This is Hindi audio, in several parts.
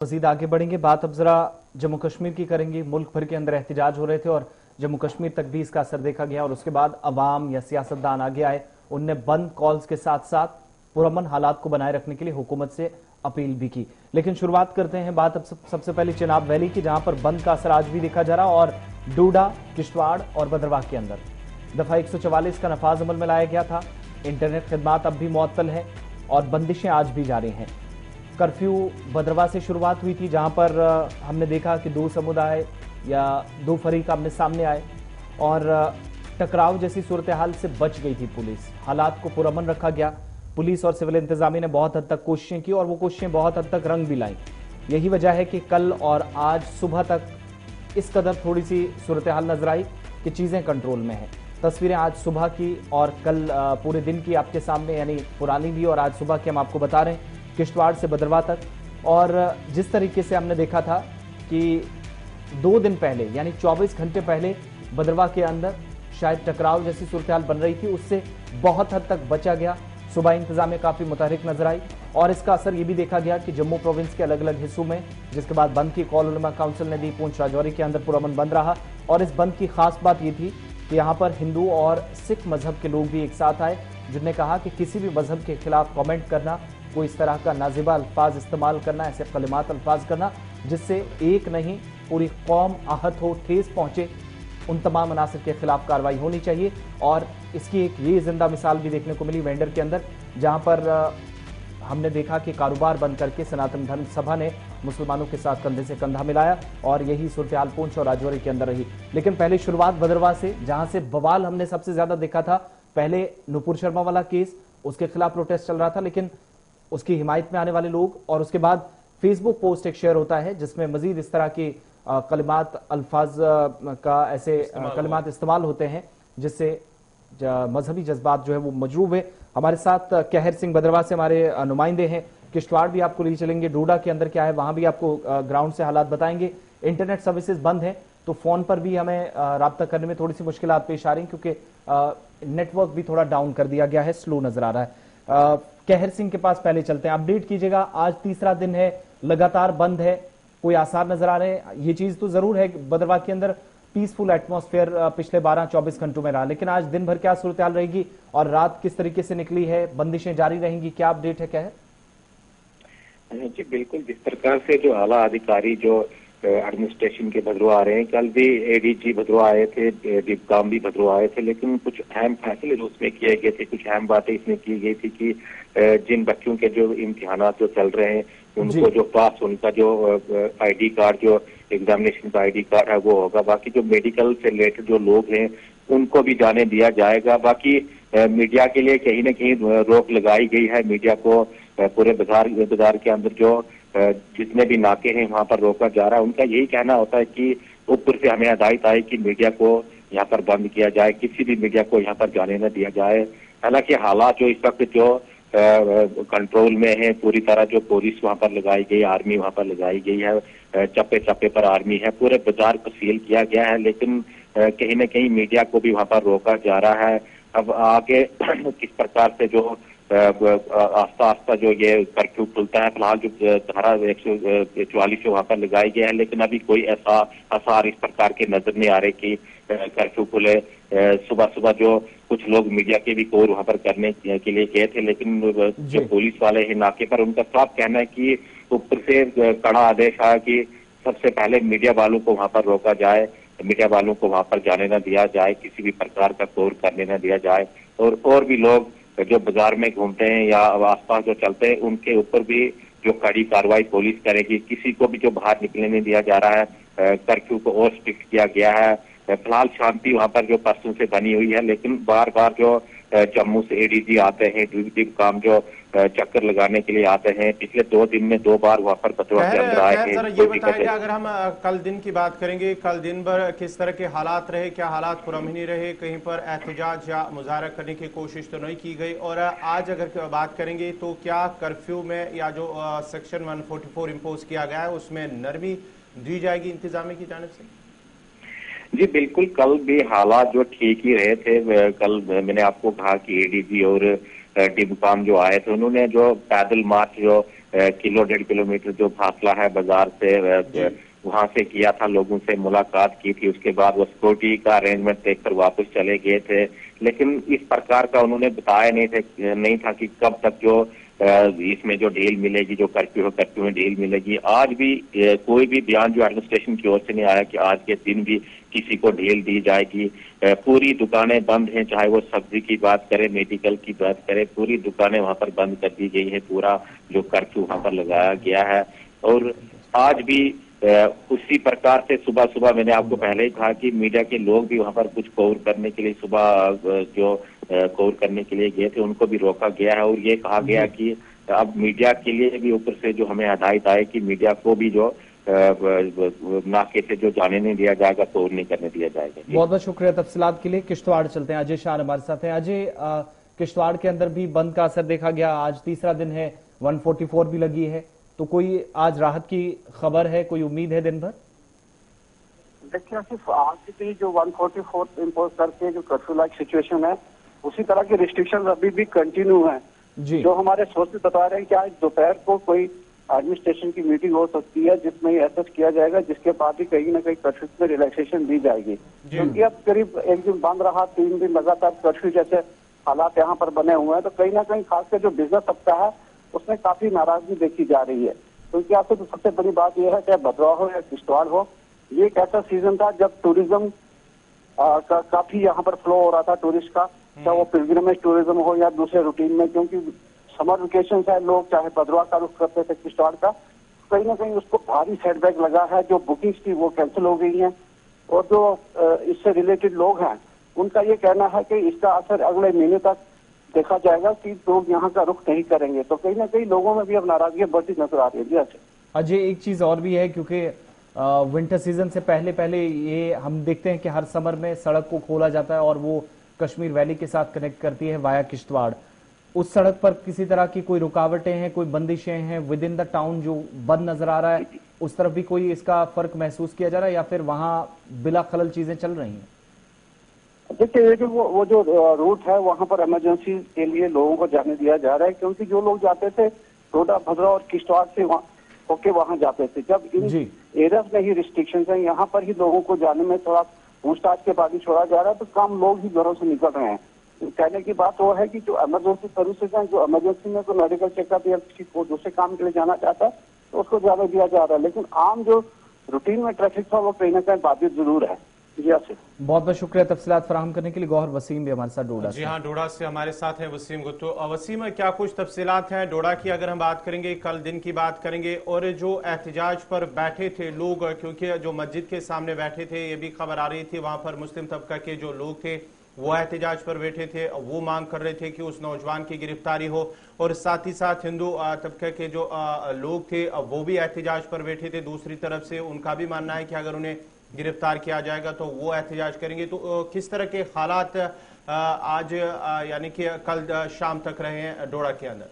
मजीद आगे बढ़ेंगे। बात अब जरा जम्मू कश्मीर की करेंगे। मुल्क भर के अंदर एहतजाज हो रहे थे और जम्मू कश्मीर तक भी इसका असर देखा गया और उसके बाद अवाम या सियासतदान आगे आए। उनने बंद कॉल्स के साथ साथ पुरअमन हालात को बनाए रखने के लिए हुकूमत से अपील भी की। लेकिन शुरुआत करते हैं बात अब सबसे पहले चिनाब वैली की, जहां पर बंद का असर आज भी देखा जा रहा और डूडा, किश्तवाड़ और भद्रवाह के अंदर दफा 144 का नफाज अमल में लाया गया था। इंटरनेट खिदमात अब भी मुअत्तल है और बंदिशें आज भी जारी हैं। कर्फ्यू भद्रवाह से शुरुआत हुई थी, जहां पर हमने देखा कि दो समुदाय या दो फरीक आमने सामने आए और टकराव जैसी सूरत हाल से बच गई थी पुलिस। हालात को पुरअमन रखा गया। पुलिस और सिविल इंतजामिया ने बहुत हद तक कोशिशें की और वो कोशिशें बहुत हद तक रंग भी लाई। यही वजह है कि कल और आज सुबह तक इस कदर थोड़ी सी सूरत हाल नजर आई कि चीज़ें कंट्रोल में हैं। तस्वीरें आज सुबह की और कल पूरे दिन की आपके सामने, यानी पुरानी भी और आज सुबह की हम आपको बता रहे हैं, किश्तवाड़ से भद्रवाह तक। और जिस तरीके से हमने देखा था कि 2 दिन पहले यानी 24 घंटे पहले भद्रवाह के अंदर शायद टकराव जैसी सूरत हाल बन रही थी, उससे बहुत हद तक बचा गया। सुबह इंतजामिया काफ़ी मुतहरिक नजर आई और इसका असर ये भी देखा गया कि जम्मू प्रोविंस के अलग अलग हिस्सों में, जिसके बाद बंद की कॉल उलमा काउंसिल ने दी, पूंछ राजौरी के अंदर पुरअमन बंद रहा। और इस बंद की खास बात ये थी कि यहाँ पर हिंदू और सिख मजहब के लोग भी एक साथ आए, जिनने कहा कि किसी भी मजहब के खिलाफ कमेंट करना, कोई इस तरह का नाजिबा अल्फाज इस्तेमाल करना, ऐसे कलिमात अल्फाज करना जिससे एक नहीं पूरी कौम आहत हो, ठेस पहुंचे, उन तमाम अनासर के खिलाफ कार्रवाई होनी चाहिए। और इसकी एक ये जिंदा मिसाल भी देखने को मिली वेंडर के अंदर, जहां पर हमने देखा कि कारोबार बंद करके सनातन धर्म सभा ने मुसलमानों के साथ कंधे से कंधा मिलाया और यही सूरत हाल पूंछ और राजौरी के अंदर रही। लेकिन पहले शुरुआत भद्रवाह से, जहां से बवाल हमने सबसे ज्यादा देखा था। पहले नुपुर शर्मा वाला केस, उसके खिलाफ प्रोटेस्ट चल रहा था, लेकिन उसकी हिमायत में आने वाले लोग, और उसके बाद फेसबुक पोस्ट एक शेयर होता है जिसमें मजीद इस तरह की कलिमात अल्फाज का ऐसे कलिमात इस्तेमाल होते हैं जिससे मजहबी जज्बात जो है वो मजरूब है। हमारे साथ कहर सिंह भद्रवाह से हमारे नुमाइंदे हैं। किश्तवाड़ भी आपको ले चलेंगे, डूडा के अंदर क्या है वहां भी आपको ग्राउंड से हालात बताएंगे। इंटरनेट सर्विसेज बंद है तो फोन पर भी हमें राब्ता करने में थोड़ी सी मुश्किलात पेश आ रही, क्योंकि नेटवर्क भी थोड़ा डाउन कर दिया गया है, स्लो नजर आ रहा है। कहर सिंह के पास पहले चलते हैं, अपडेट कीजिएगा। आज तीसरा दिन है, लगातार बंद है, कोई आसार नजर आ रहे हैं? ये चीज तो जरूर है भद्रवाह के अंदर पीसफुल एटमॉस्फेयर पिछले 12-24 घंटों में रहा, लेकिन आज दिन भर क्या सूरत हाल रहेगी और रात किस तरीके से निकली है? बंदिशें जारी रहेंगी, क्या अपडेट है? क्या है जी बिल्कुल, जिस प्रकार से जो आला अधिकारी जो एडमिनिस्ट्रेशन के भद्रवाह आ रहे हैं, कल भी एडीजी भद्रवाह आए थे, डिप्टी भी भद्रवाह आए थे, लेकिन कुछ अहम फैसले उसमें किए गए थे, कुछ अहम बातें इसमें की गई थी कि जिन बच्चों के जो इम्तिहान जो चल रहे हैं उनको जो पास, उनका जो आईडी कार्ड, जो एग्जामिनेशन का आईडी कार्ड है वो होगा। बाकी जो मेडिकल से रिलेटेड जो लोग हैं उनको भी जाने दिया जाएगा। बाकी मीडिया के लिए कहीं ना कहीं रोक लगाई गई है। मीडिया को पूरे बाजार के अंदर जो जितने भी नाके हैं वहां पर रोका जा रहा है। उनका यही कहना होता है कि ऊपर से हमें हिदायत आई कि मीडिया को यहाँ पर बंद किया जाए, किसी भी मीडिया को यहाँ पर जाने न दिया जाए। हालांकि हालात जो इस वक्त जो कंट्रोल में है पूरी तरह, जो पुलिस वहां पर लगाई गई, आर्मी वहां पर लगाई गई है, चप्पे चप्पे पर आर्मी है, पूरे बाजार को सील किया गया है, लेकिन कहीं न कहीं मीडिया को भी वहां पर रोका जा रहा है। अब आगे किस प्रकार से जो आस्ता आस्ता जो ये कर्फ्यू खुलता है, फिलहाल जो धारा 144 वहां पर लगाई गया है, लेकिन अभी कोई ऐसा आसार इस प्रकार के नजर नहीं आ रहे कि कर्फ्यू खुले। सुबह सुबह जो कुछ लोग मीडिया के भी कोर वहां पर करने के लिए गए थे, लेकिन जो पुलिस वाले हैं नाके पर, उनका साफ कहना है कि ऊपर से कड़ा आदेश आया कि सबसे पहले मीडिया वालों को वहां पर रोका जाए, मीडिया वालों को वहां पर जाने न दिया जाए, किसी भी प्रकार का कोर करने न दिया जाए। और भी लोग जो बाजार में घूमते हैं या आसपास जो चलते हैं उनके ऊपर भी जो कड़ी कार्रवाई पुलिस करेगी। किसी को भी जो बाहर निकलने नहीं दिया जा रहा है। कर्फ्यू को और स्ट्रिक्ट किया गया है। फिलहाल शांति वहां पर जो परसों से बनी हुई है, लेकिन बार बार जो जम्मू से एडीजी आते हैं, डिप्टी काम जो चक्कर लगाने के लिए आते हैं, पिछले 2 दिन में 2 बार वहां पर भद्रवाह के अंदर आए हैं। ये बताइए, अगर हम कल दिन की बात करेंगे, कल दिन भर किस तरह के हालात रहे? क्या हालात पुरअमनी रहे? कहीं पर एहतजाज या मुजाहरा करने की कोशिश तो नहीं की गई? और आज अगर बात करेंगे तो क्या कर्फ्यू में या जो सेक्शन 144 इम्पोज किया गया है उसमें नरमी दी जाएगी इंतजामिया की जानिब से? जी बिल्कुल, कल भी हालात जो ठीक ही रहे थे। कल मैंने आपको कहा कि एडीजी और डिबकाम जो आए थे, उन्होंने जो पैदल मार्च जो किलो 1.5 किलोमीटर जो फासला है बाजार से वहां से किया था, लोगों से मुलाकात की थी, उसके बाद वो सिक्योरिटी का अरेंजमेंट देखकर वापस चले गए थे। लेकिन इस प्रकार का उन्होंने बताया नहीं था कि कब तक जो इसमें जो ढील मिलेगी, जो कर्फ्यू है कर्फ्यू में ढील मिलेगी। आज भी कोई भी बयान जो एडमिनिस्ट्रेशन की ओर से नहीं आया कि आज के दिन भी किसी को ढील दी जाएगी। पूरी दुकानें बंद हैं, चाहे वो सब्जी की बात करें, मेडिकल की बात करें, पूरी दुकानें वहां पर बंद कर दी गई है। पूरा जो कर्फ्यू वहां पर लगाया गया है और आज भी उसी प्रकार से सुबह सुबह मैंने आपको पहले ही कहा कि मीडिया के लोग भी वहां पर कुछ कवर करने के लिए सुबह जो कवर करने के लिए गए थे उनको भी रोका गया है और ये कहा गया कि अब मीडिया के लिए भी ऊपर से जो हमें हिदायत आए कि मीडिया को भी जो नाके से जो जाने नहीं दिया जाएगा, कवर नहीं करने दिया जाएगा। बहुत बहुत शुक्रिया तफसीलात के लिए। किश्तवाड़ चलते हैं, अजय शाह हमारे साथ हैं। अजय, किश्तवाड़ के अंदर भी बंद का असर देखा गया, आज तीसरा दिन है, 144 भी लगी है, तो कोई आज राहत की खबर है, कोई उम्मीद है दिन भर? देखिए सिर्फ आज की जो 144 इम्पोज करके जो कर्फ्यू लाइक सिचुएशन है, उसी तरह के रिस्ट्रिक्शन अभी भी कंटिन्यू है। जो हमारे सोर्सेज बता रहे हैं कि आज दोपहर को कोई एडमिनिस्ट्रेशन की मीटिंग हो सकती है जिसमें ये असेस किया जाएगा, जिसके बाद ही कहीं ना कहीं कर्फ्यू में रिलैक्सेशन दी जाएगी। क्योंकि अब करीब एक दिन बंद रहा, 3 दिन लगातार कर्फ्यू जैसे हालात यहाँ पर बने हुए हैं, तो कहीं ना कहीं खासकर जो बिजनेस तबका है उसमें काफी नाराजगी देखी जा रही है। क्योंकि आपको तो सबसे बड़ी बात यह है, चाहे भद्रवाह हो या किश्तवाड़ हो, ये एक ऐसा सीजन था जब टूरिज्म काफी यहाँ पर फ्लो हो रहा था टूरिस्ट का, चाहे वो पिलग्रिमेज टूरिज्म हो या दूसरे रूटीन में। क्योंकि समर वेकेशन है, लोग चाहे भद्रवाह का रुख करते थे किश्तवाड़ का, कहीं ना कहीं उसको भारी सेटबैक लगा है। जो बुकिंग्स थी वो कैंसिल हो गई हैं और जो इससे रिलेटेड लोग हैं उनका ये कहना है कि इसका असर अगले महीने तक देखा जाएगा कि लोग यहाँ का रुख नहीं करेंगे। तो कहीं ना कहीं लोगों में भी अब नाराजगी बढ़ती नजर आ रही है। अजय, एक चीज और भी है, क्योंकि विंटर सीजन से पहले ये हम देखते हैं कि हर समर में सड़क को खोला जाता है और वो कश्मीर वैली के साथ कनेक्ट करती है वाया किश्तवाड़। उस सड़क पर किसी तरह की कोई रुकावटें हैं, कोई बंदिशें हैं विद इन द टाउन जो बंद नजर आ रहा है, उस तरफ भी कोई इसका फर्क महसूस किया जा रहा है या फिर वहां बिला खलल चीजें चल रही हैं? देखिए, ये जो वो जो रूट है वहां पर इमरजेंसी के लिए लोगों को जाने दिया जा रहा है। क्योंकि जो लोग जाते थे डोडा, भद्रवाह और किश्तवाड़ से होके वहां जाते थे, जब इन एरियाज में ही रिस्ट्रिक्शन है, यहाँ पर ही लोगों को जाने में थोड़ा पूछताछ के बाद ही छोड़ा जा रहा है, तो कम लोग ही घरों से निकल रहे हैं। कहने की बात वो है कि जो इमरजेंसी सर्विसेज हैं, जो इमरजेंसी में कोई मेडिकल चेकअप या किसी को दूसरे काम के लिए जाना चाहता है तो उसको जाने दिया जा रहा है, लेकिन आम जो रूटीन में ट्रैफिक था वो कहीं ना कहीं बाधित जरूर है। बहुत बहुत शुक्रिया तफसीलात फराहम करने के लिए। गौहर वसीम भी हमारे साथ डोडा जी हाँ, डोडा से हमारे साथ हैं वसीम गुत्तू। वसीम, क्या कुछ तफसीलात हैं डोडा की? अगर हम बात करेंगे, कल दिन की बात करेंगे, और जो एहतजाज पर बैठे थे लोग, क्योंकि जो मस्जिद के सामने बैठे थे ये भी खबर आ रही थी, वहां पर मुस्लिम तबका के जो लोग थे वो एहतजाज पर बैठे थे, वो मांग कर रहे थे कि उस नौजवान की गिरफ्तारी हो, और साथ ही साथ हिंदू तबके के जो लोग थे वो भी एहतजाज पर बैठे थे। दूसरी तरफ से उनका भी मानना है कि अगर उन्हें गिरफ्तार किया जाएगा तो वो एहतजाज करेंगे। तो किस तरह के हालात आज यानी कि कल शाम तक रहे हैं डोडा के अंदर?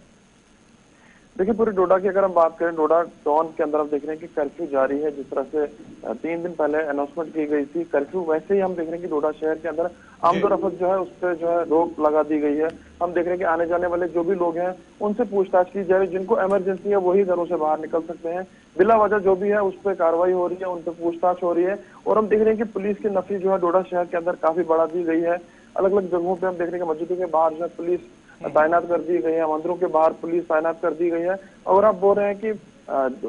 देखिए, पूरे डोडा की अगर हम बात करें, डोडा टाउन के अंदर हम देख रहे हैं कि कर्फ्यू जारी है। जिस तरह से 3 दिन पहले अनाउंसमेंट की गई थी कर्फ्यू, वैसे ही हम देख रहे हैं कि डोडा शहर के अंदर आमदोरफ्त जो है उस पर जो है रोक लगा दी गई है। हम देख रहे हैं कि आने जाने वाले जो भी लोग हैं उनसे पूछताछ की जाए, जिनको इमरजेंसी है वही घरों से बाहर निकल सकते हैं। बिला वजह जो भी है उस पर कार्रवाई हो रही है, उन पर पूछताछ हो रही है। और हम देख रहे हैं कि पुलिस की नफरी जो है डोडा शहर के अंदर काफी बढ़ा दी गई है। अलग अलग जगहों पे हम देख रहे हैं कि मस्जिदों के बाहर जो है पुलिस तैनात कर दी गई है, मंदिरों के बाहर पुलिस तैनात कर दी गई है। और आप बोल रहे हैं कि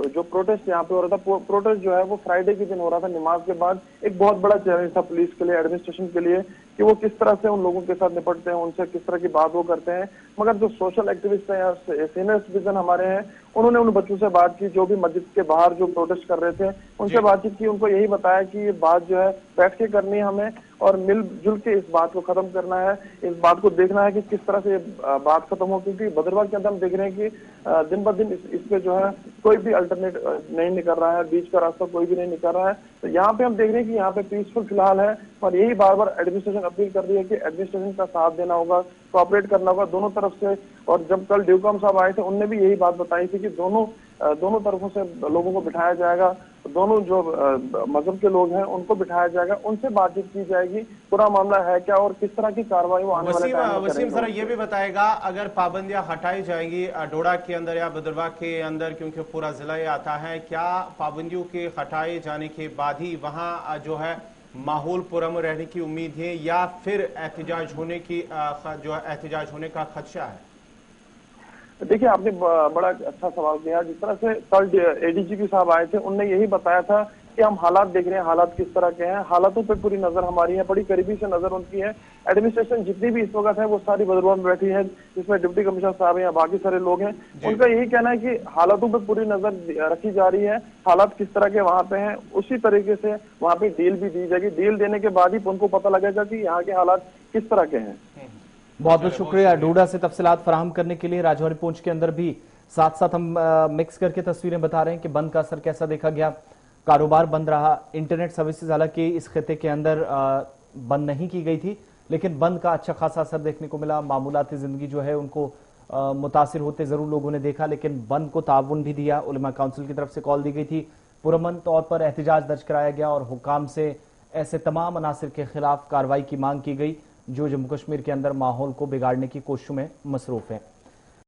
जो प्रोटेस्ट यहाँ पे हो रहा था, प्रोटेस्ट जो है वो फ्राइडे के दिन हो रहा था नमाज के बाद। एक बहुत बड़ा चैलेंज था पुलिस के लिए, एडमिनिस्ट्रेशन के लिए, कि वो किस तरह से उन लोगों के साथ निपटते हैं, उनसे किस तरह की बात वो करते हैं। मगर जो सोशल एक्टिविस्ट हैं या सीनियर सिटीजन हमारे हैं, उन्होंने उन बच्चों से बात की जो भी मस्जिद के बाहर जो प्रोटेस्ट कर रहे थे, उनसे बातचीत की। उनको यही बताया कि ये बात जो है बैठ के करनी है हमें, और मिलजुल के इस बात को खत्म करना है। इस बात को देखना है कि किस तरह से बात खत्म हो, क्योंकि भद्रवाह के अंदर हम देख रहे हैं कि दिन ब दिन इस पे जो है कोई भी अल्टरनेट नहीं निकल रहा है, बीच का रास्ता कोई भी नहीं निकल रहा है। तो यहाँ पे हम देख रहे हैं कि यहाँ पे पीसफुल फिलहाल है, और यही बार बार एडमिनिस्ट्रेशन अपील कर रही है कि एडमिनिस्ट्रेशन का साथ देना होगा, कोऑपरेट करना होगा दोनों तरफ से। और जब कल ड्यूकॉम साहब आए थे, उनने भी यही बात बताई थी कि दोनों तरफों से लोगों को बिठाया जाएगा, दोनों जो मजहब के लोग हैं उनको बिठाया जाएगा, उनसे बातचीत की जाएगी, पूरा मामला है क्या और किस तरह की कार्रवाई वो आने वाले टाइम में वसीम जरा ये भी बताएगा, अगर पाबंदियां हटाई जाएंगी डोडा के अंदर या भद्रवाह के अंदर, क्योंकि पूरा जिला ये आता है, क्या पाबंदियों के हटाए जाने के बाद ही वहां जो है माहौल पुरअमन रहने की उम्मीद है या फिर एहतजाज होने की जो एहतजाज होने का खदशा है? देखिए, आपने बड़ा अच्छा सवाल किया। जिस तरह से कल एडीजीपी साहब आए थे, उनने यही बताया था कि हम हालात देख रहे हैं, हालात किस तरह के हैं, हालातों पे पूरी नजर हमारी है, बड़ी करीबी से नजर उनकी है। एडमिनिस्ट्रेशन जितनी भी इस वक्त है वो सारी भद्रवाह में बैठी है, जिसमें डिप्टी कमिश्नर साहब हैं या बाकी सारे लोग हैं। उनका यही कहना है कि हालातों पे पूरी नजर रखी जा रही है, हालात किस तरह के वहां पे हैं उसी तरीके से वहां पे डील भी दी जाएगी। डील देने के बाद ही उनको पता लगेगा कि यहाँ के हालात किस तरह के हैं। बहुत बहुत शुक्रिया डोडा से तफसीलात फराहम करने के लिए। राजौरी पूंछ के अंदर भी साथ साथ हम मिक्स करके तस्वीरें बता रहे हैं कि बंद का असर कैसा देखा गया। कारोबार बंद रहा, इंटरनेट सर्विसेज हालांकि इस खिते के अंदर बंद नहीं की गई थी, लेकिन बंद का अच्छा खासा असर देखने को मिला। मामूलाती जिंदगी जो है उनको मुतासिर होते जरूर लोगों ने देखा, लेकिन बंद को ताउन भी दिया। उलमा काउंसिल की तरफ से कॉल दी गई थी, पुरअमन तौर पर एहतजाज दर्ज कराया गया और हुकाम से ऐसे तमाम अनासिर के खिलाफ कार्रवाई की मांग की गई जो जम्मू कश्मीर के अंदर माहौल को बिगाड़ने की कोशिशों में मसरूफ है।